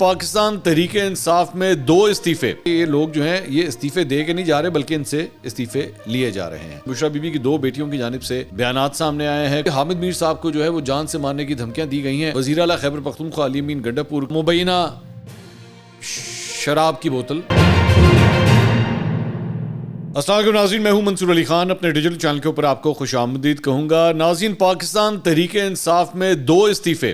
پاکستان تحریک انصاف میں 2 استعفے. یہ لوگ جو ہیں یہ استعفے دے کے نہیں جا رہے بلکہ ان سے استعفے لیے جا رہے ہیں. بشرا بی بی کی 2 بیٹیوں کی جانب سے بیانات سامنے آئے ہیں. حامد میر صاحب کو جو ہے وہ جان سے مارنے کی دھمکیاں دی گئی ہیں. وزیر اعلیٰ خیبر پختونخوا علی امین گنڈاپور مبینہ شراب کی بوتل. السلام علیکم ناظرین، میں ہوں منصور علی خان. اپنے ڈیجیٹل چینل کے اوپر آپ کو خوش آمدید کہوں گا. ناظرین، پاکستان تحریک انصاف میں 2 استعفے.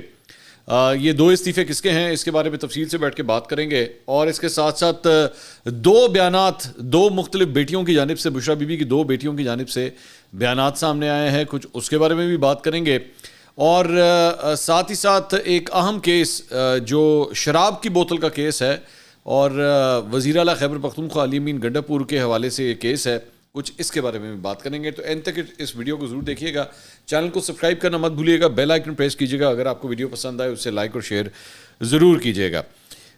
یہ 2 استعفے کس کے ہیں اس کے بارے میں تفصیل سے بیٹھ کے بات کریں گے. اور اس کے ساتھ ساتھ 2 بیانات 2 مختلف بیٹیوں کی جانب سے، بشرا بی بی کی 2 بیٹیوں کی جانب سے بیانات سامنے آئے ہیں. کچھ اس کے بارے میں بھی بات کریں گے. اور ساتھ ہی ساتھ ایک اہم کیس جو شراب کی بوتل کا کیس ہے اور وزیر اعلیٰ خیبر پختونخوا علی امین گنڈاپور کے حوالے سے یہ کیس ہے، کچھ اس کے بارے میں بھی بات کریں گے. تو اینڈ تک اس ویڈیو کو ضرور دیکھیے گا. چینل کو سبسکرائب کرنا مت بھولیے گا. بیل آئیکن پریس کیجیے گا. اگر آپ کو ویڈیو پسند آئے اس سے لائک اور شیئر ضرور کیجیے گا.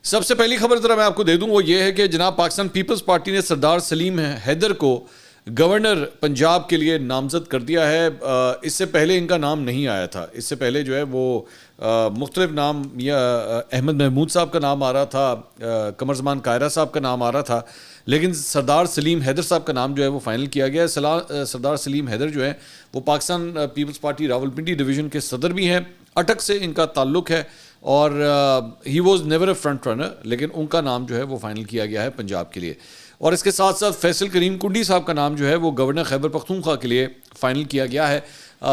سب سے پہلی خبر ذرا میں آپ کو دے دوں، وہ یہ ہے کہ جناب پاکستان پیپلز پارٹی نے سردار سلیم حیدر کو گورنر پنجاب کے لیے نامزد کر دیا ہے. اس سے پہلے ان کا نام نہیں آیا تھا. اس سے پہلے جو ہے وہ مختلف نام، یا احمد محمود صاحب کا نام آ رہا تھا، قمر زمان قاہرہ صاحب کا نام آ رہا تھا، لیکن سردار سلیم حیدر صاحب کا نام جو ہے وہ فائنل کیا گیا ہے. سردار سلیم حیدر جو ہے وہ پاکستان پیپلز پارٹی راولپنڈی ڈویژن کے صدر بھی ہیں. اٹک سے ان کا تعلق ہے اور he was never a front runner, لیکن ان کا نام جو ہے وہ فائنل کیا گیا ہے پنجاب کے لیے. اور اس کے ساتھ ساتھ فیصل کریم کنڈی صاحب کا نام جو ہے وہ گورنر خیبر پختونخوا کے لیے فائنل کیا گیا ہے.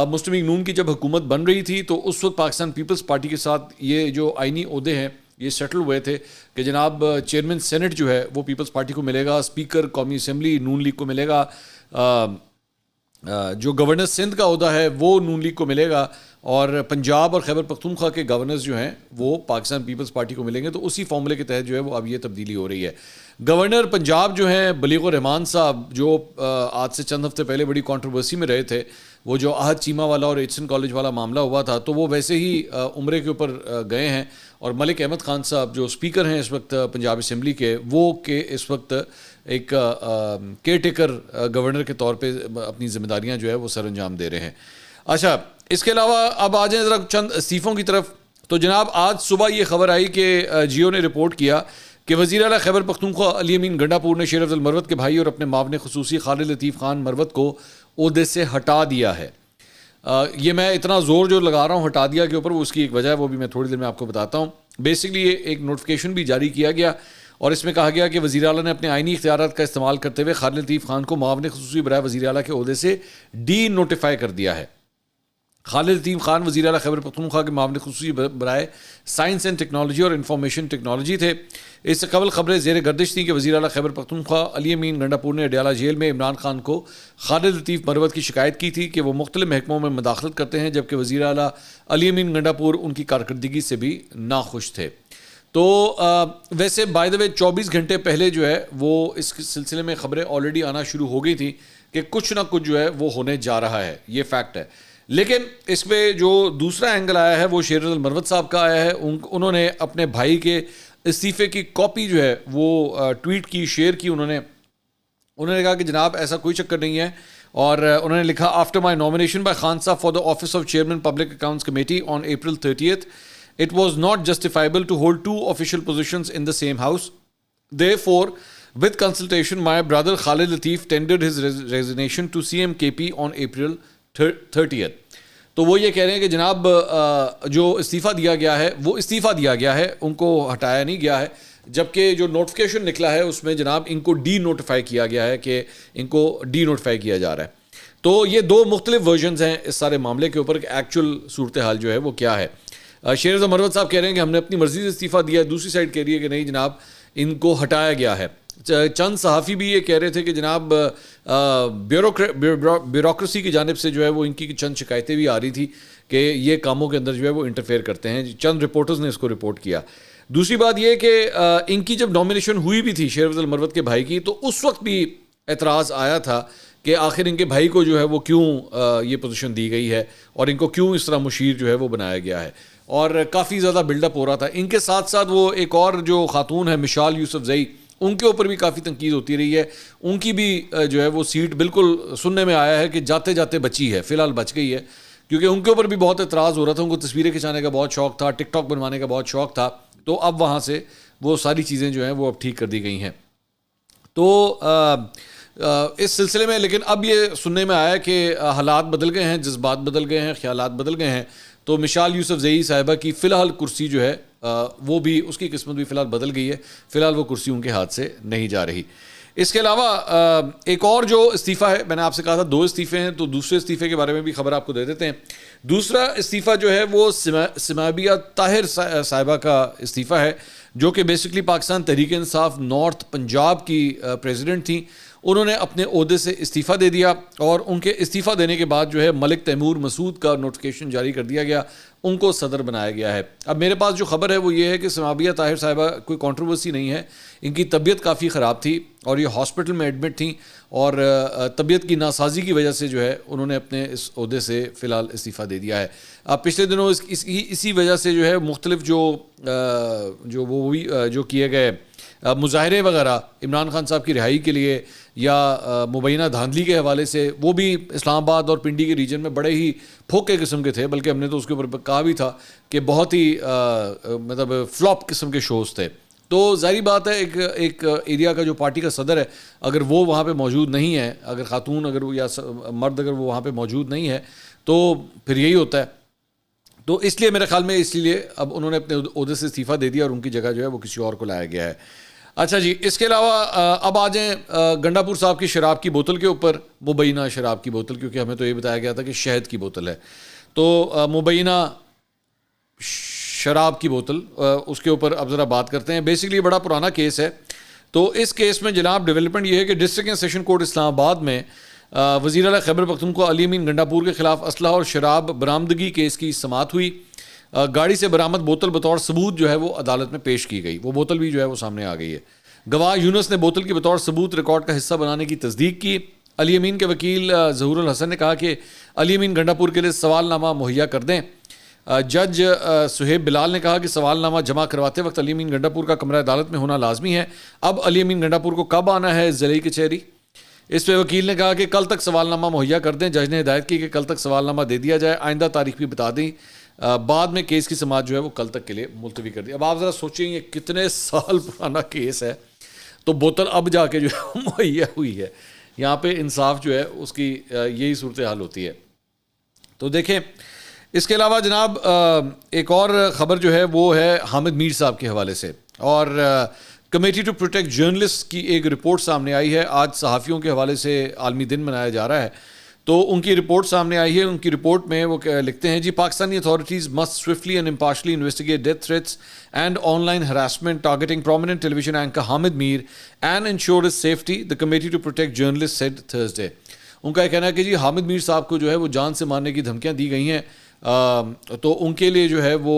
مسلم لیگ نون کی جب حکومت بن رہی تھی تو اس وقت پاکستان پیپلز پارٹی کے ساتھ یہ جو آئینی عہدے ہیں یہ سیٹل ہوئے تھے کہ جناب چیئرمین سینٹ جو ہے وہ پیپلز پارٹی کو ملے گا، اسپیکر قومی اسمبلی نون لیگ کو ملے گا، جو گورنر سندھ کا عہدہ ہے وہ نون لیگ کو ملے گا، اور پنجاب اور خیبر پختونخوا کے گورنرز جو ہیں وہ پاکستان پیپلز پارٹی کو ملیں گے. تو اسی فارمولے کے تحت جو ہے وہ اب یہ تبدیلی ہو رہی ہے. گورنر پنجاب جو ہیں بلیغ الرحمان صاحب، جو آج سے چند ہفتے پہلے بڑی کنٹروورسی میں رہے تھے، وہ جو احد چیمہ والا اور ایچسن کالج والا معاملہ ہوا تھا، تو وہ ویسے ہی عمرے کے اوپر گئے ہیں. اور ملک احمد خان صاحب جو اسپیکر ہیں اس وقت پنجاب اسمبلی کے، وہ کہ اس وقت ایک کیئر ٹیکر گورنر کے طور پہ اپنی ذمہ داریاں جو ہے وہ سر انجام دے رہے ہیں. اچھا، اس کے علاوہ اب آ جائیں ذرا چند استعفوں کی طرف. تو جناب آج صبح یہ خبر آئی کہ جیو نے رپورٹ کیا کہ وزیر اعلیٰ خیبر پختونخوا علی امین گنڈاپور نے شیر افضل مروت کے بھائی اور اپنے معاون خصوصی خالد لطیف خان مروت کو عہدے سے ہٹا دیا ہے. یہ میں اتنا زور جو لگا رہا ہوں ہٹا دیا کے اوپر، وہ اس کی ایک وجہ ہے، وہ بھی میں تھوڑی دیر میں آپ کو بتاتا ہوں. بیسکلی یہ ایک نوٹیفیکیشن بھی جاری کیا گیا اور اس میں کہا گیا کہ وزیر اعلیٰ نے اپنے آئینی اختیارات کا استعمال کرتے ہوئے خالد لطیف خان کو معاون خصوصی برائے وزیر اعلیٰ کے عہدے سے ڈی نوٹیفائی کر دیا ہے. خالد لطیف خان وزیر اعلیٰ خیبر پختونخوا کے معاون خصوصی برائے سائنس اینڈ ٹیکنالوجی اور انفارمیشن ٹیکنالوجی تھے. اس سے قبل خبریں زیر گردش تھیں کہ وزیر اعلیٰ خیبر پختونخوا علی امین گنڈاپور نے اڈیالہ جیل میں عمران خان کو خالد لطیف مروت کی شکایت کی تھی کہ وہ مختلف محکموں میں مداخلت کرتے ہیں، جبکہ وزیر اعلیٰ علی امین گنڈاپور ان کی کارکردگی سے بھی ناخوش تھے. تو ویسے بائی دا وے 24 گھنٹے پہلے جو ہے وہ اس سلسلے میں خبریں آلریڈی آنا شروع ہو گئی تھیں کہ کچھ نہ کچھ جو ہے وہ ہونے جا رہا ہے، یہ فیکٹ ہے. لیکن اس پہ جو دوسرا اینگل آیا ہے وہ شیر افضل مروت صاحب کا آیا ہے. انہوں نے اپنے بھائی کے استعفے کی کاپی جو ہے وہ ٹویٹ کی، شیئر کی. انہوں نے کہا کہ جناب ایسا کوئی چکر نہیں ہے، اور انہوں نے لکھا after my nomination by Khan صاحب for the office of chairman public accounts committee on April 30th, it was not justifiable to hold 2 official positions in the same house. Therefore, with consultation, my brother Khalid Lateef tendered his resignation to CMKP on April 30th. تو وہ یہ کہہ رہے ہیں کہ جناب جو استعفیٰ دیا گیا ہے وہ استعفیٰ دیا گیا ہے، ان کو ہٹایا نہیں گیا ہے، جبکہ جو نوٹیفیکیشن نکلا ہے اس میں جناب ان کو ڈی نوٹیفائی کیا گیا ہے کہ ان کو ڈی نوٹیفائی کیا جا رہا ہے. تو یہ 2 مختلف ورژنز ہیں اس سارے معاملے کے اوپر کہ ایکچوئل صورتحال جو ہے وہ کیا ہے. شیر افضل مروت صاحب کہہ رہے ہیں کہ ہم نے اپنی مرضی سے استعفیٰ دیا ہے، دوسری سائڈ کہہ رہی ہے کہ نہیں جناب ان کو ہٹایا گیا ہے. چند صحافی بھی یہ کہہ رہے تھے کہ جناب بیوروکریسی کی جانب سے جو ہے وہ ان کی چند شکایتیں بھی آ رہی تھی کہ یہ کاموں کے اندر جو ہے وہ انٹرفیئر کرتے ہیں. چند رپورٹرز نے اس کو رپورٹ کیا. دوسری بات یہ کہ ان کی جب نامینیشن ہوئی بھی تھی شیر افضل مروت کے بھائی کی، تو اس وقت بھی اعتراض آیا تھا کہ آخر ان کے بھائی کو جو ہے وہ کیوں یہ پوزیشن دی گئی ہے اور ان کو کیوں اس طرح مشیر جو ہے وہ بنایا گیا ہے، اور کافی زیادہ بلڈ اپ ہو رہا تھا. ان کے ساتھ ساتھ وہ ایک اور جو خاتون ہے مشال یوسف زئی، ان کے اوپر بھی کافی تنقید ہوتی رہی ہے. ان کی بھی جو ہے وہ سیٹ بالکل سننے میں آیا ہے کہ جاتے جاتے بچی ہے، فی الحال بچ گئی ہے، کیونکہ ان کے اوپر بھی بہت اعتراض ہو رہا تھا. ان کو تصویریں کھنچانے کا بہت شوق تھا، ٹک ٹاک بنوانے کا بہت شوق تھا. تو اب وہاں سے وہ ساری چیزیں جو ہیں وہ اب ٹھیک کر دی گئی ہیں. تو اس سلسلے میں لیکن اب یہ سننے میں آیا کہ حالات بدل گئے ہیں, جذبات بدل گئے ہیں, خیالات بدل گئے ہیں. تو مشال یوسف زئی صاحبہ کی فی الحال کرسی جو ہے وہ بھی, اس کی قسمت بھی فی الحال بدل گئی ہے, فی الحال وہ کرسی ان کے ہاتھ سے نہیں جا رہی. اس کے علاوہ ایک اور جو استعفیٰ ہے, میں نے آپ سے کہا تھا 2 استعفے ہیں, تو دوسرے استعفے کے بارے میں بھی خبر آپ کو دے دیتے ہیں. دوسرا استعفیٰ جو ہے وہ سمابیہ طاہر صاحبہ کا استعفیٰ ہے, جو کہ بیسکلی پاکستان تحریک انصاف نارتھ پنجاب کی پریزیڈنٹ تھیں. انہوں نے اپنے عہدے سے استعفیٰ دے دیا, اور ان کے استعفیٰ دینے کے بعد جو ہے ملک تیمور مسعود کا نوٹیفیکیشن جاری کر دیا گیا, ان کو صدر بنایا گیا ہے. اب میرے پاس جو خبر ہے وہ یہ ہے کہ سمابیہ طاہر صاحبہ کوئی کنٹروورسی نہیں ہے, ان کی طبیعت کافی خراب تھی اور یہ ہاسپٹل میں ایڈمٹ تھیں, اور طبیعت کی ناسازی کی وجہ سے جو ہے انہوں نے اپنے اس عہدے سے فی الحال استعفیٰ دے دیا ہے. اب پچھلے دنوں اسی وجہ سے جو ہے مختلف جو کیے گئے مظاہرے وغیرہ عمران خان صاحب کی رہائی کے لیے یا مبینہ دھاندلی کے حوالے سے, وہ بھی اسلام آباد اور پنڈی کے ریجن میں بڑے ہی پھوکے قسم کے تھے, بلکہ ہم نے تو اس کے اوپر کہا بھی تھا کہ بہت ہی مطلب فلاپ قسم کے شوز تھے. تو ظاہری بات ہے ایک ایریا کا جو پارٹی کا صدر ہے, اگر وہ وہاں پہ موجود نہیں ہے, اگر خاتون اگر یا مرد اگر وہ وہاں پہ موجود نہیں ہے, تو پھر یہی ہوتا ہے. تو اس لیے میرے خیال میں اس لیے اب انہوں نے اپنے عہدے سے استعفیٰ دے دیا اور ان کی جگہ جو ہے وہ کسی اور کو لایا گیا ہے. اچھا جی, اس کے علاوہ اب آ جائیں گنڈا پور صاحب کی شراب کی بوتل کے اوپر, مبینہ شراب کی بوتل, کیونکہ ہمیں تو یہ بتایا گیا تھا کہ شہد کی بوتل ہے, تو مبینہ شراب کی بوتل, اس کے اوپر اب ذرا بات کرتے ہیں. بیسکلی بڑا پرانا کیس ہے. تو اس کیس میں جناب ڈیولپمنٹ یہ ہے کہ ڈسٹرکٹ اینڈ سیشن کورٹ اسلام آباد میں وزیر اعلیٰ خیبر پختونخوا علی امین گنڈا پور کے خلاف اسلحہ اور شراب برآمدگی کیس کی سماعت ہوئی. گاڑی سے برآمد بوتل بطور ثبوت جو ہے وہ عدالت میں پیش کی گئی. وہ بوتل بھی جو ہے وہ سامنے آ گئی ہے. گواہ یونس نے بوتل کی بطور ثبوت ریکارڈ کا حصہ بنانے کی تصدیق کی. علی امین کے وکیل ظہور الحسن نے کہا کہ علی امین گنڈا پور کے لیے سوال نامہ مہیا کر دیں. جج سہیب بلال نے کہا کہ سوال نامہ جمع کرواتے وقت علی امین گنڈا پور کا کمرہ عدالت میں ہونا لازمی ہے. اب علی امین گنڈا پور کو کب آنا ہے ضلعی کچہری؟ اس پہ وکیل نے کہا کہ کل تک سوال نامہ مہیا کر دیں. جج نے ہدایت کی کہ کل تک سوال نامہ دے دیا جائے, آئندہ تاریخ بھی بتا دیں. بعد میں کیس کی سماعت جو ہے وہ کل تک کے لیے ملتوی کر دی. اب آپ ذرا سوچیں یہ کتنے سال پرانا کیس ہے, تو بوتل اب جا کے جو ہے مہیا ہوئی ہے. یہاں پہ انصاف جو ہے اس کی یہی صورتحال ہوتی ہے. تو دیکھیں, اس کے علاوہ جناب ایک اور خبر جو ہے وہ ہے حامد میر صاحب کے حوالے سے, اور کمیٹی ٹو پروٹیکٹ جرنلسٹ کی ایک رپورٹ سامنے آئی ہے. آج صحافیوں کے حوالے سے عالمی دن منایا جا رہا ہے, تو ان کی رپورٹ سامنے آئی ہے. ان کی رپورٹ میں وہ لکھتے ہیں جی, Pakistani authorities must swiftly and impartially investigate death threats and online harassment targeting prominent television anchor Hamid Mir and ensure his safety, the committee to protect journalist said Thursday. ان کا یہ کہنا ہے کہ جی حامد میر صاحب کو جو ہے وہ جان سے مارنے کی دھمکیاں دی گئی ہیں, تو ان کے لیے جو ہے وہ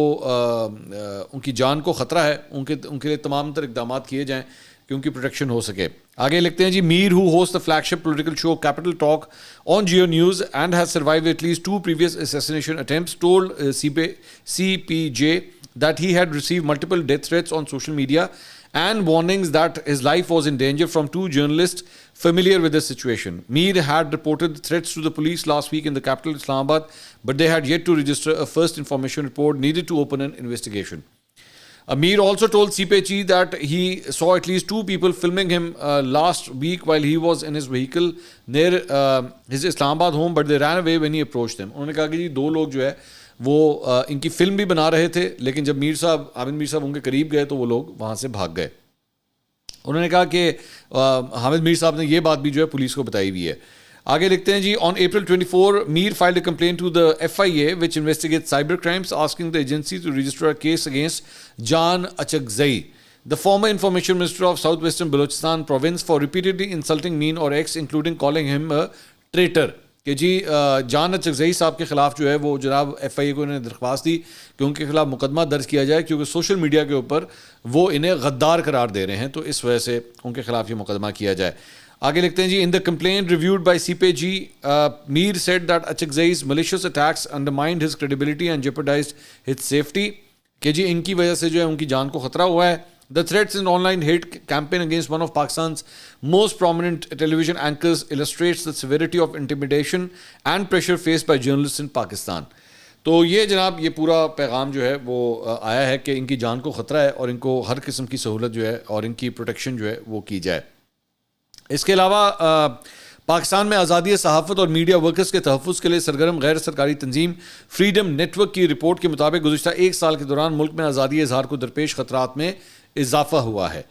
ان کی جان کو خطرہ ہے. ان کے لیے تمام تر اقدامات کیے جائیں کہ ان کی پروٹیکشن ہو سکے. آگے لکھتے ہیں جی, Mir who host the flagship political show Capital Talk on Geo News and has survived at least 2 previous assassination attempts, told CPJ that he had received multiple death threats on social media and warnings that his life was in danger from 2 journalists familiar with the situation. Mir had reported threats to the police last week in the capital Islamabad, but they had yet to register a first information report needed to open an investigation. Mir also told CPJ that he saw at least 2 people filming him last week while he was in his vehicle near his Islamabad home, but they ran away when he approached them. انہوں نے کہا کہ جی 2 لوگ جو ہے وہ ان کی film بھی بنا رہے تھے, لیکن جب حامد میر صاحب ان کے قریب گئے تو وہ لوگ وہاں سے بھاگ گئے. انہوں نے کہا کہ حامد میر صاحب نے یہ بات بھی جو ہے پولیس کو بتائی ہوئی ہے. آگے لکھتے ہیں جی, on April 24, Mir filed a complaint to the FIA which investigates cyber crimes, asking the agency to register a case against Jan Achakzai, the former information minister of southwestern Balochistan province, for repeatedly insulting Min or X, including calling him a traitor. کہ جی جان اچکزئی صاحب کے خلاف جو ہے وہ جناب FIA کو انہوں نے درخواست دی کہ ان کے خلاف مقدمہ درج کیا جائے, کیونکہ سوشل میڈیا کے اوپر وہ انہیں غدار قرار دے رہے ہیں, تو اس وجہ سے ان کے خلاف یہ مقدمہ کیا جائے. آگے لکھتے ہیں جی, in the complaint reviewed by CPJ, Mir said that Achakzai's malicious attacks undermined his credibility and jeopardized his safety. کہ جی ان کی وجہ سے جو ہے ان کی جان کو خطرہ ہوا ہے. The threats in online hate campaign against one of Pakistan's most prominent television anchors illustrates the severity of intimidation and pressure faced by journalists in Pakistan. تو یہ جناب یہ پورا پیغام جو ہے وہ آیا ہے کہ ان کی جان کو خطرہ ہے اور ان کو ہر قسم کی سہولت جو ہے اور ان کی پروٹیکشن جو ہے وہ کی جائے. اس کے علاوہ پاکستان میں آزادی صحافت اور میڈیا ورکرز کے تحفظ کے لیے سرگرم غیر سرکاری تنظیم فریڈم نیٹ ورک کی رپورٹ کے مطابق گزشتہ ایک سال کے دوران ملک میں آزادی اظہار کو درپیش خطرات میں اضافہ ہوا ہے.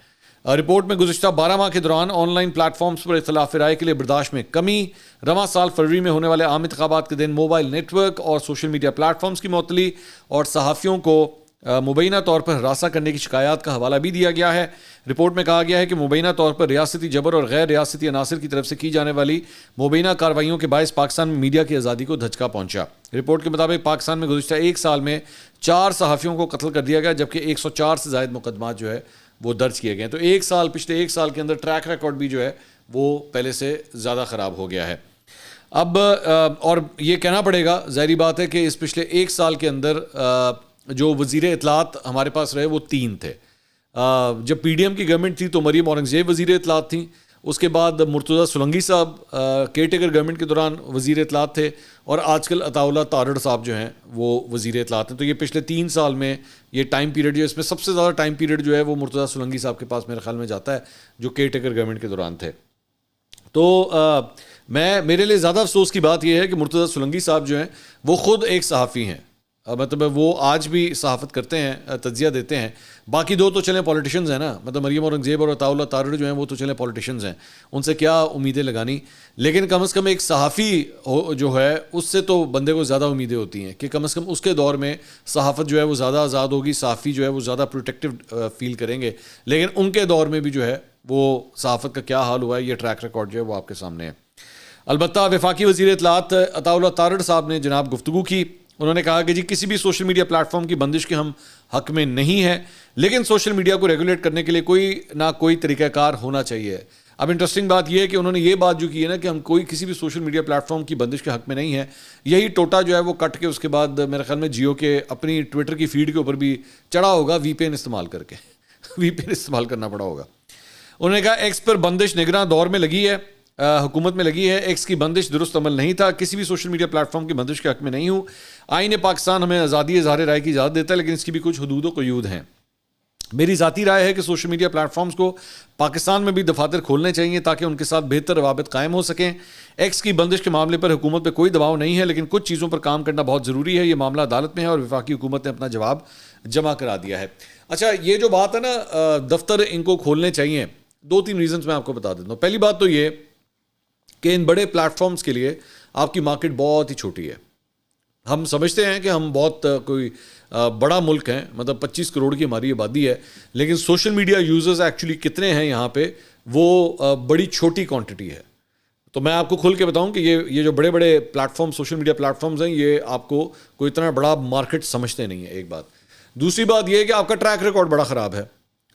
رپورٹ میں گزشتہ 12 ماہ کے دوران آن لائن پلیٹ فارمز پر اختلاف رائے کے لیے برداشت میں کمی، رواں سال فروری میں ہونے والے عام انتخابات کے دن موبائل نیٹ ورک اور سوشل میڈیا پلیٹ فارمز کی معطلی اور صحافیوں کو مبینہ طور پر ہراساں کرنے کی شکایات کا حوالہ بھی دیا گیا ہے. رپورٹ میں کہا گیا ہے کہ مبینہ طور پر ریاستی جبر اور غیر ریاستی عناصر کی طرف سے کی جانے والی مبینہ کارروائیوں کے باعث پاکستان میں میڈیا کی آزادی کو دھچکا پہنچا. رپورٹ کے مطابق پاکستان میں گزشتہ ایک سال میں 4 صحافیوں کو قتل کر دیا گیا، جبکہ 104 سے زائد مقدمات جو ہے وہ درج کیے گئے ہیں. تو پچھلے ایک سال کے اندر ٹریک ریکارڈ بھی جو ہے وہ پہلے سے زیادہ خراب ہو گیا ہے. اب اور یہ کہنا پڑے گا، ظاہری بات ہے کہ اس پچھلے ایک سال کے اندر جو وزیر اطلاعات ہمارے پاس رہے وہ 3 تھے. جب پی ڈی ایم کی گورنمنٹ تھی تو مریم اورنگزیب وزیر اطلاعات تھیں، اس کے بعد مرتضیٰ سولنگی صاحب کیئر ٹیکر گورنمنٹ کے دوران وزیر اطلاعات تھے، اور آج کل عطاء اللہ تارڑ صاحب جو ہیں وہ وزیر اطلاعات ہیں. تو یہ پچھلے 3 سال میں یہ ٹائم پیریڈ جو ہے، اس میں سب سے زیادہ ٹائم پیریڈ جو ہے وہ مرتضیٰ سولنگی صاحب کے پاس میرے خیال میں جاتا ہے، جو کیئر ٹیکر گورنمنٹ کے دوران تھے. تو میرے لیے زیادہ افسوس کی بات یہ ہے کہ مرتضیٰ سولنگی صاحب جو ہیں وہ خود ایک صحافی ہیں، مطلب وہ آج بھی صحافت کرتے ہیں، تجزیہ دیتے ہیں. باقی 2 تو چلیں پولیٹیشنز ہیں نا، مطلب مریم اورنگزیب اور عطاء اللہ تارڑ جو ہیں وہ تو چلیں پولیٹیشنز ہیں، ان سے کیا امیدیں لگانی. لیکن کم از کم ایک صحافی جو ہے اس سے تو بندے کو زیادہ امیدیں ہوتی ہیں کہ کم از کم اس کے دور میں صحافت جو ہے وہ زیادہ آزاد ہوگی، صحافی جو ہے وہ زیادہ پروٹیکٹیو فیل کریں گے. لیکن ان کے دور میں بھی جو ہے وہ صحافت کا کیا حال ہوا ہے، یہ ٹریک ریکارڈ جو ہے وہ آپ کے سامنے ہے. البتہ وفاقی وزیر اطلاعات عطاء اللہ تارڑ صاحب نے جناب گفتگو کی. انہوں نے کہا کہ جی کسی بھی سوشل میڈیا پلیٹ فارم کی بندش کے ہم حق میں نہیں ہیں، لیکن سوشل میڈیا کو ریگولیٹ کرنے کے لیے کوئی نہ کوئی طریقہ کار ہونا چاہیے. اب انٹرسٹنگ بات یہ ہے کہ انہوں نے یہ بات جو کی ہے نا کہ ہم کسی بھی سوشل میڈیا پلیٹ فارم کی بندش کے حق میں نہیں ہے، یہی ٹوٹا جو ہے وہ کٹ کے اس کے بعد میرے خیال میں جیو کے اپنی ٹویٹر کی فیڈ کے اوپر بھی چڑھا ہوگا، وی پی این استعمال کر کے وی پی این استعمال کرنا پڑا ہوگا. انہوں نے کہا ایکس پر بندش نگراں دور میں لگی ہے، حکومت میں لگی ہے. ایکس کی بندش درست عمل نہیں تھا، کسی بھی سوشل میڈیا پلیٹ فارم کی بندش کے حق میں نہیں ہوں. آئین پاکستان ہمیں آزادی اظہار رائے کی اجازت دیتا ہے، لیکن اس کی بھی کچھ حدود و قیود ہیں. میری ذاتی رائے ہے کہ سوشل میڈیا پلیٹ فارمز کو پاکستان میں بھی دفاتر کھولنے چاہیے تاکہ ان کے ساتھ بہتر روابط قائم ہو سکیں. ایکس کی بندش کے معاملے پر حکومت پہ کوئی دباؤ نہیں ہے، لیکن کچھ چیزوں پر کام کرنا بہت ضروری ہے. یہ معاملہ عدالت میں ہے اور وفاقی حکومت نے اپنا جواب جمع کرا دیا ہے. اچھا، یہ جو بات ہے نا دفتر ان کو کھولنے چاہیے، 2-3 ریزنز میں آپ کو بتا دیتا ہوں. پہلی بات تو یہ کہ ان بڑے پلیٹ فارمز کے لیے آپ کی مارکیٹ بہت ہی چھوٹی ہے. ہم سمجھتے ہیں کہ ہم بہت کوئی بڑا ملک ہیں، مطلب 25 کروڑ کی ہماری آبادی ہے، لیکن سوشل میڈیا یوزرز ایکچولی کتنے ہیں یہاں پہ، وہ بڑی چھوٹی کوانٹٹی ہے. تو میں آپ کو کھل کے بتاؤں کہ یہ جو بڑے بڑے platform social media platforms ہیں، یہ آپ کو کوئی اتنا بڑا مارکیٹ سمجھتے نہیں ہیں، ایک بات. دوسری بات یہ ہے کہ آپ کا ٹریک ریکارڈ بڑا خراب ہے.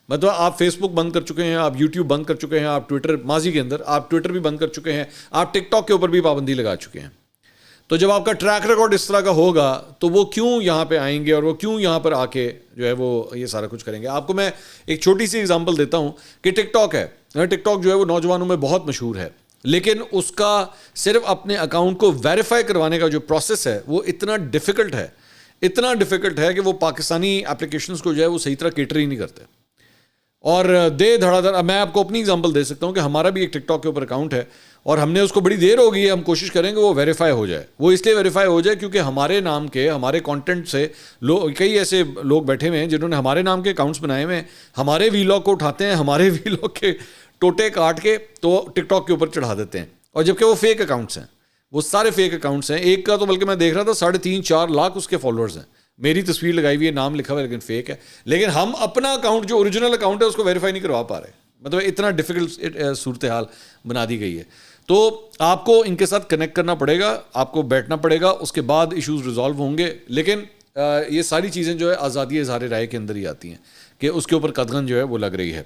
مطلب آپ فیس بک بند کر چکے ہیں، آپ یوٹیوب بند کر چکے ہیں، آپ ٹویٹر ماضی کے اندر آپ ٹویٹر بھی بند کر چکے ہیں، آپ ٹک ٹاک کے اوپر بھی پابندی لگا چکے ہیں. تو جب آپ کا ٹریک ریکارڈ اس طرح کا ہوگا تو وہ کیوں یہاں پہ آئیں گے اور وہ کیوں یہاں پر آ کے جو ہے وہ یہ سارا کچھ کریں گے. آپ کو میں ایک چھوٹی سی اگزامپل دیتا ہوں کہ ٹک ٹاک ہے. ٹک ٹاک جو ہے وہ نوجوانوں میں بہت مشہور ہے، لیکن اس کا صرف اپنے اکاؤنٹ کو ویریفائی کروانے کا جو پروسیس ہے وہ اتنا ڈیفیکلٹ ہے کہ وہ پاکستانی اپلیکیشنز کو جو ہے وہ صحیح طرح کیٹر ہی نہیں کرتے. اور دھڑا دھڑ میں آپ کو اپنی اگزامپل دے سکتا ہوں کہ ہمارا بھی ایک ٹک ٹاک کے اوپر اکاؤنٹ ہے اور ہم نے اس کو بڑی دیر ہو گئی ہے، ہم کوشش کریں گے وہ ویریفائی ہو جائے. وہ اس لیے ویریفائی ہو جائے کیونکہ ہمارے نام کے ہمارے کانٹینٹ سے کئی ایسے لوگ بیٹھے ہوئے ہیں جنہوں نے ہمارے نام کے اکاؤنٹس بنائے ہوئے ہیں، ہمارے وی لاگ کو اٹھاتے ہیں، ہمارے وی لاگ کے ٹوٹے کاٹ کے تو ٹک ٹاک کے اوپر چڑھا دیتے ہیں، اور جبکہ وہ فیک اکاؤنٹس ہیں، وہ سارے فیک اکاؤنٹس ہیں. ایک کا تو بلکہ میں دیکھ رہا تھا 3.5-4 لاکھ اس کے فالوورز ہیں، میری تصویر لگائی ہوئی ہے، نام لکھا ہوا ہے، لیکن فیک ہے. لیکن ہم اپنا اکاؤنٹ جو اوریجنل اکاؤنٹ ہے اس کو ویریفائی نہیں کروا پا رہے. مطلب اتنا ڈیفیکلٹ صورتحال بنا دی گئی ہے. تو آپ کو ان کے ساتھ کنیکٹ کرنا پڑے گا، آپ کو بیٹھنا پڑے گا، اس کے بعد ایشوز ریزالو ہوں گے. لیکن یہ ساری چیزیں جو ہے آزادی اظہار رائے کے اندر ہی آتی ہیں کہ اس کے اوپر قدغن جو ہے وہ لگ رہی ہے.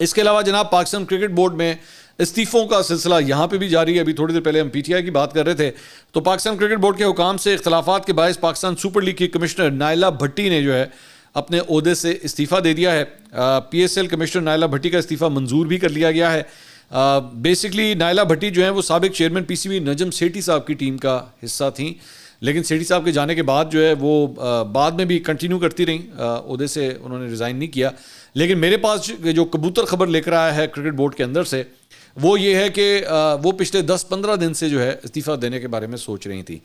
اس کے علاوہ جناب پاکستان کرکٹ بورڈ میں استعفوں کا سلسلہ یہاں پہ بھی جاری ہے. ابھی تھوڑی دیر پہلے ہم پی ٹی آئی کی بات کر رہے تھے تو پاکستان کرکٹ بورڈ کے حکام سے اختلافات کے باعث پاکستان سپر لیگ کی کمشنر نائلہ بھٹی نے جو ہے اپنے عہدے سے استعفیٰ دے دیا ہے. پی ایس ایل کمشنر نائلہ بھٹی کا استعفیٰ منظور بھی کر لیا گیا ہے. بیسکلی نائلہ بھٹی جو ہیں وہ سابق chairman P C B Najam Sethi صاحب کی ٹیم کا حصہ تھیں لیکن سیٹھی صاحب کے جانے کے بعد جو ہے وہ بعد میں بھی کنٹینیو کرتی رہیں عہدے سے، انہوں نے ریزائن نہیں کیا. لیکن میرے پاس جو کبوتر خبر لے کر آیا ہے کرکٹ بورڈ کے اندر سے وہ یہ ہے کہ وہ پچھلے 10-15 دن سے جو ہے استعفیٰ دینے کے بارے میں سوچ رہی تھی.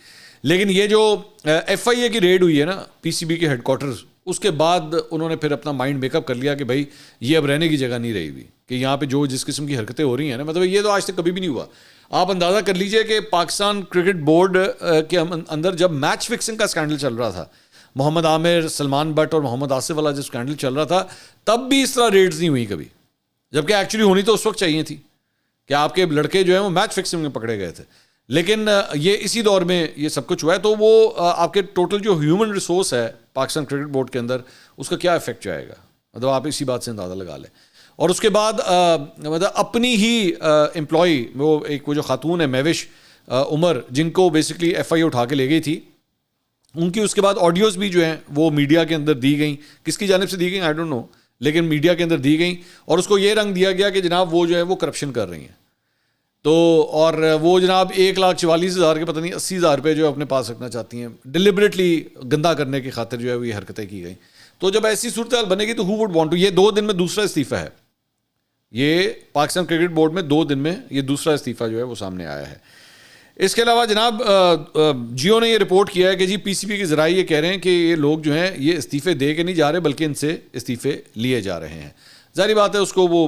لیکن یہ جو ایف آئی اے کی ریڈ ہوئی ہے نا پی سی بی کے ہیڈ کوارٹرز، اس کے بعد انہوں نے پھر اپنا مائنڈ میک اپ کر لیا کہ بھائی یہ اب رہنے کی جگہ نہیں رہی ہوئی، کہ یہاں پہ جو جس قسم کی حرکتیں ہو رہی ہیں نا، مطلب یہ تو آج تک کبھی بھی نہیں ہوا. آپ اندازہ کر لیجئے کہ پاکستان کرکٹ بورڈ کے اندر جب میچ فکسنگ کا اسکینڈل چل رہا تھا، محمد عامر، سلمان بٹ اور محمد آصف والا جو اسکینڈل چل رہا تھا، تب بھی اس طرح ریڈز نہیں ہوئی کبھی، جبکہ ایکچولی ہونی تو اس وقت چاہیے تھی کہ آپ کے لڑکے جو ہیں وہ میچ فکسنگ میں پکڑے گئے تھے. لیکن یہ اسی دور میں یہ سب کچھ ہوا ہے. تو وہ آپ کے ٹوٹل جو ہیومن ریسورس ہے پاکستان کرکٹ بورڈ کے اندر، اس کا کیا افیکٹ جائے گا، مطلب آپ اسی بات سے اندازہ لگا لیں. اور اس کے بعد مطلب اپنی ہی امپلائی وہ جو خاتون ہے مہوش عمر، جن کو بیسکلی ایف آئی اے اٹھا کے لے گئی تھی، ان کی اس کے بعد آڈیوز بھی جو ہیں وہ میڈیا کے اندر دی گئیں. کس کی جانب سے دی گئیں آئی ڈونٹ نو، لیکن میڈیا کے اندر دی گئیں اور اس کو یہ رنگ دیا گیا کہ جناب وہ جو ہے وہ کرپشن کر رہی ہیں. تو اور وہ جناب 1,44,000 کے پتہ نہیں 80,000 روپے جو ہے اپنے پاس رکھنا چاہتی ہیں، ڈیلیبریٹلی گندا کرنے کی خاطر جو ہے وہ یہ حرکتیں کی گئیں. تو جب ایسی صورتحال بنے گی تو ہو وڈ وانٹ ٹو. یہ 2 دن میں دوسرا استعفیٰ ہے، یہ پاکستان کرکٹ بورڈ میں 2 دن میں یہ دوسرا استعفیٰ جو ہے وہ سامنے آیا ہے. اس کے علاوہ جناب جیو نے یہ رپورٹ کیا ہے کہ جی پی سی بی کے ذرائع یہ کہہ رہے ہیں کہ یہ لوگ جو ہیں یہ استعفے دے کے نہیں جا رہے بلکہ ان سے استعفے لیے جا رہے ہیں. ظاہری بات ہے اس کو وہ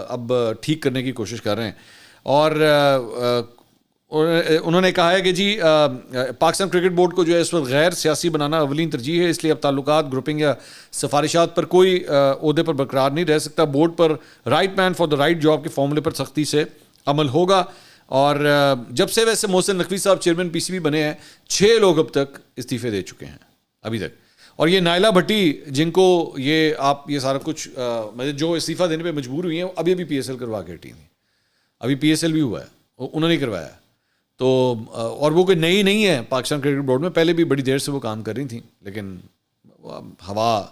اب ٹھیک کرنے کی کوشش کر رہے ہیں. اور انہوں نے کہا ہے کہ جی پاکستان کرکٹ بورڈ کو جو ہے اس وقت غیر سیاسی بنانا اولین ترجیح ہے، اس لیے اب تعلقات، گروپنگ یا سفارشات پر کوئی عہدے پر برقرار نہیں رہ سکتا. بورڈ پر right man for the right job کے فارمولے پر سختی سے عمل ہوگا. اور جب سے ویسے محسن نقوی صاحب چیئرمین پی سی بی بنے ہیں، 6 لوگ اب تک استعفے دے چکے ہیں ابھی تک. اور یہ نائلہ بھٹی جن کو یہ سارا کچھ جو استعفیٰ دینے پہ مجبور ہوئی ہیں، ابھی پی ایس ایل کروا کے ہٹی تھیں. ابھی پی ایس ایل بھی ہوا ہے، انہوں نے کروایا. تو اور وہ کوئی نئی نہیں ہے پاکستان کرکٹ بورڈ میں، پہلے بھی بڑی دیر سے وہ کام کر رہی تھیں. لیکن ہوا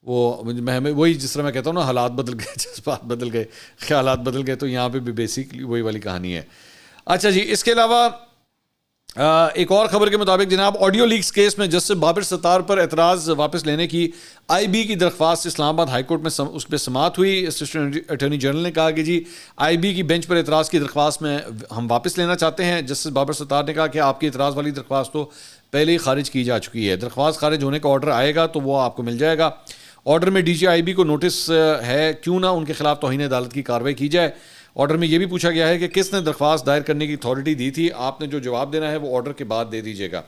وہی جس طرح میں کہتا ہوں نا، حالات بدل گئے، جذبات بدل گئے، خیالات بدل گئے. تو یہاں پہ بھی بیسکلی وہی والی کہانی ہے. اچھا جی، اس کے علاوہ ایک اور خبر کے مطابق جناب آڈیو لیکس کیس میں جسٹس بابر ستار پر اعتراض واپس لینے کی آئی بی کی درخواست اسلام آباد ہائی کورٹ میں اس پہ سماعت ہوئی. اسسٹنٹ اٹارنی جنرل نے کہا کہ جی آئی بی کی بینچ پر اعتراض کی درخواست میں ہم واپس لینا چاہتے ہیں. جسٹس بابر ستار نے کہا کہ آپ کی اعتراض والی درخواست تو پہلے ہی خارج کی جا چکی ہے. درخواست خارج ہونے کا آرڈر آئے گا تو وہ آپ کو مل جائے گا. آرڈر میں ڈی جی آئی بی کو نوٹس ہے، کیوں نہ ان کے خلاف توہین عدالت کی کارروائی کی جائے. آرڈر میں یہ بھی پوچھا گیا ہے کہ کس نے درخواست دائر کرنے کی اتھارٹی دی تھی، آپ نے جو جواب دینا ہے وہ آرڈر کے بعد دے دیجیے گا.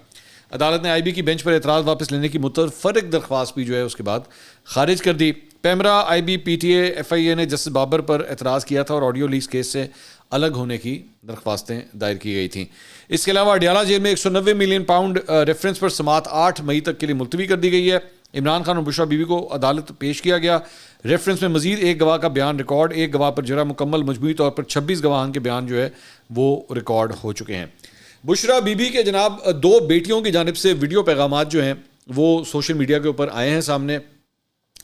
عدالت نے آئی بی کی بینچ پر اعتراض واپس لینے کی متفرق درخواست بھی جو ہے اس کے بعد خارج کر دی. PEMRA, I B, P T A, F I A نے جسٹس بابر پر اعتراض کیا تھا اور آڈیو لیکس کیس سے الگ ہونے کی درخواستیں دائر کی گئی تھیں. اس کے علاوہ اڈیالہ جیل میں 190 ملین پاؤنڈ ریفرنس پر سماعت 8 مئی تک کے لیے ملتوی کر دی گئی ہے. عمران خان اور بشرا بی بی کو عدالت پیش کیا گیا. ریفرنس میں مزید ایک گواہ کا بیان ریکارڈ، ایک گواہ پر جرح مکمل، مجموعی طور پر 26 گواہان کے بیان جو ہے وہ ریکارڈ ہو چکے ہیں. بشرا بی بی کے جناب 2 بیٹیوں کی جانب سے ویڈیو پیغامات جو ہیں وہ سوشل میڈیا کے اوپر آئے ہیں سامنے.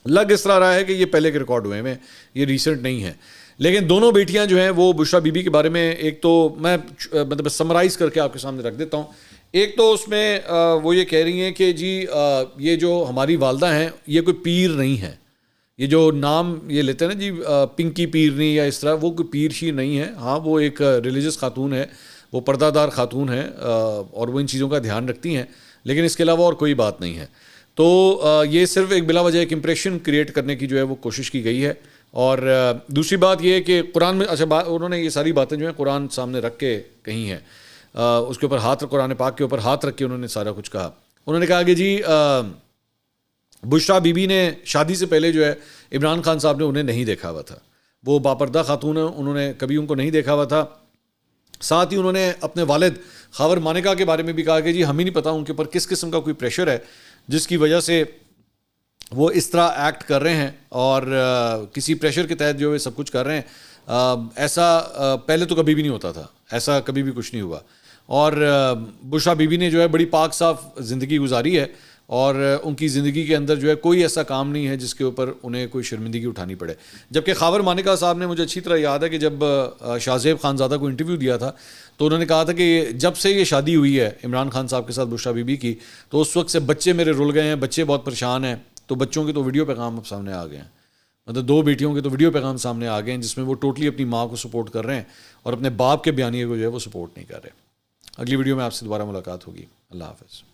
لگ اس طرح رہا ہے کہ یہ پہلے کے ریکارڈ ہوئے ہیں، یہ ریسنٹ نہیں ہے. لیکن دونوں بیٹیاں جو ہیں وہ بشرا بی بی کے بارے میں ایک تو میں مطلب سمرائز کر کے آپ کے سامنے رکھ دیتا ہوں. ایک تو اس میں وہ یہ کہہ رہی ہیں کہ جی یہ جو ہماری والدہ ہیں یہ کوئی پیر نہیں ہے، یہ جو نام یہ لیتے ہیں نا جی پنکی پیرنی یا اس طرح، وہ کوئی پیر شی نہیں ہے. ہاں وہ ایک ریلیجس خاتون ہے، وہ پردہ دار خاتون ہے اور وہ ان چیزوں کا دھیان رکھتی ہیں، لیکن اس کے علاوہ اور کوئی بات نہیں ہے. تو یہ صرف ایک بلا وجہ ایک امپریشن کریٹ کرنے کی جو ہے وہ کوشش کی گئی ہے. اور دوسری بات یہ ہے کہ قرآن میں انہوں نے یہ ساری باتیں جو ہیں قرآن سامنے رکھ کے کہی ہیں، اس کے اوپر قرآن پاک کے اوپر ہاتھ رکھ کے انہوں نے سارا کچھ کہا. انہوں نے کہا کہ جی بشرا بی بی نے شادی سے پہلے جو ہے عمران خان صاحب نے انہیں نہیں دیکھا ہوا تھا، وہ باپردہ خاتون ہیں، انہوں نے کبھی ان کو نہیں دیکھا ہوا تھا. ساتھ ہی انہوں نے اپنے والد خاور مانیکا کے بارے میں بھی کہا کہ جی ہمیں نہیں پتہ ان کے اوپر کس قسم کا کوئی پریشر ہے جس کی وجہ سے وہ اس طرح ایکٹ کر رہے ہیں اور کسی پریشر کے تحت جو ہے سب کچھ کر رہے ہیں. ایسا پہلے تو کبھی بھی نہیں ہوتا تھا، ایسا کبھی بھی کچھ نہیں ہوا. اور بشرا بی بی نے جو ہے بڑی پاک صاف زندگی گزاری ہے اور ان کی زندگی کے اندر جو ہے کوئی ایسا کام نہیں ہے جس کے اوپر انہیں کوئی شرمندگی اٹھانی پڑے. جبکہ خاور مانیکا صاحب نے مجھے اچھی طرح یاد ہے کہ جب شاہ زیب خانزادہ کو انٹرویو دیا تھا تو انہوں نے کہا تھا کہ جب سے یہ شادی ہوئی ہے عمران خان صاحب کے ساتھ بشریٰ بی بی کی تو اس وقت سے بچے میرے رل گئے ہیں, بچے بہت پریشان ہیں. تو بچوں کے تو ویڈیو پیغام اب سامنے آ گئے ہیں, مطلب 2 بیٹیوں کے تو ویڈیو پیغام سامنے آ گئے ہیں جس میں وہ ٹوٹلی اپنی ماں کو سپورٹ کر رہے ہیں اور اپنے باپ کے بیانیے کو جو ہے وہ سپورٹ نہیں کر رہے. اگلی ویڈیو میں آپ سے دوبارہ ملاقات ہوگی. اللہ حافظ.